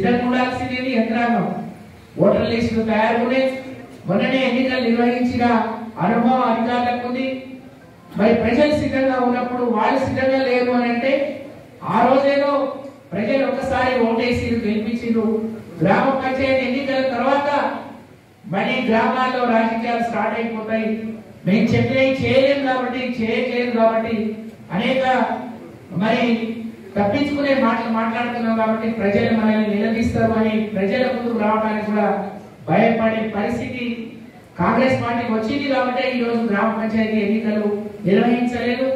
సిద్ధంగా ఉండాల్సింది యంత్రాంగం. ఓటర్ లిస్టులు తయారుకునే మొన్ననే ఎన్నికలు నిర్వహించిన అనుభవం అధికారులకు ఉంది. మరి ప్రజలు సిద్ధంగా ఉన్నప్పుడు వాళ్ళు సిద్ధంగా లేరు అని అంటే ఆ రోజేదో ప్రజలు ఒకసారి ఓటేసి గెలిపించారు. గ్రామ పంచాయతీ ఎన్నికల తర్వాత మళ్ళీ గ్రామాల్లో రాజకీయాలు స్టార్ట్ అయిపోతాయి. మేము చెప్పినవి చేయలేము కాబట్టి చేయట్లేదు కాబట్టి అనేక మరి తప్పించుకునే మాటలు మాట్లాడుతున్నాం కాబట్టి ప్రజలు మనల్ని నిలదీస్తారు అని ప్రజల ముందుకు రావడానికి కూడా భయపడే పరిస్థితి కాంగ్రెస్ పార్టీకి వచ్చింది కాబట్టి ఈ రోజు గ్రామ పంచాయతీ ఎన్నికలు నిర్వహించలేదు.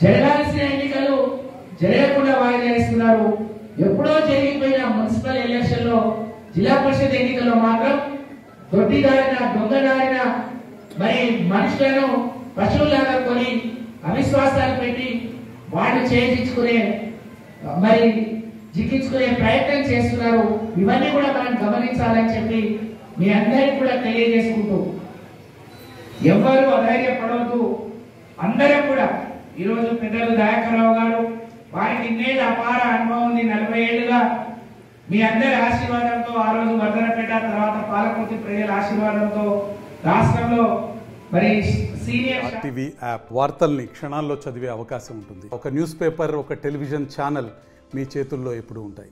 జరగాల్సిన ఎన్నికలు జరగకుండా వాయిదా వేస్తున్నారు. ఎప్పుడో జరిగిపోయిన మున్సిపల్ ఎలక్షన్ లో జిల్లా పరిషత్ ఎన్నికల్లో మాత్రం దొడ్డిదారిన దొంగదారిన మరి మనుషులను పశువులాగా కొని అవిశ్వాసాలు పెట్టి వాళ్ళు చేయించుకునే మరి జిక్కించుకునే ప్రయత్నం చేస్తున్నారు. ఇవన్నీ కూడా మనం గమనించాలని చెప్పి మీ అందరికీ కూడా తెలియజేసుకుంటూ ఎవరు అధైర్యపడవద్దు. అందరం కూడా ఈరోజు పెద్దలు దయాకర్రావు గారు వారికి ఇన్నేళ్ళ అపార అనుభవం ఉంది. 40 ఏళ్లుగా మీ అందరి ఆశీర్వాదంతో ఆ రోజు వర్ధనపేట తర్వాత పాలకుర్తి ప్రజల ఆశీర్వాదంతో రాష్ట్రంలో మరి సీనియర్ టీవీ యాప్ వార్తల్ని క్షణాల్లో చదివే అవకాశం ఉంటుంది. ఒక న్యూస్ పేపర్, ఒక టెలివిజన్ ఛానల్ మీ చేతుల్లో ఎప్పుడు ఉంటాయి.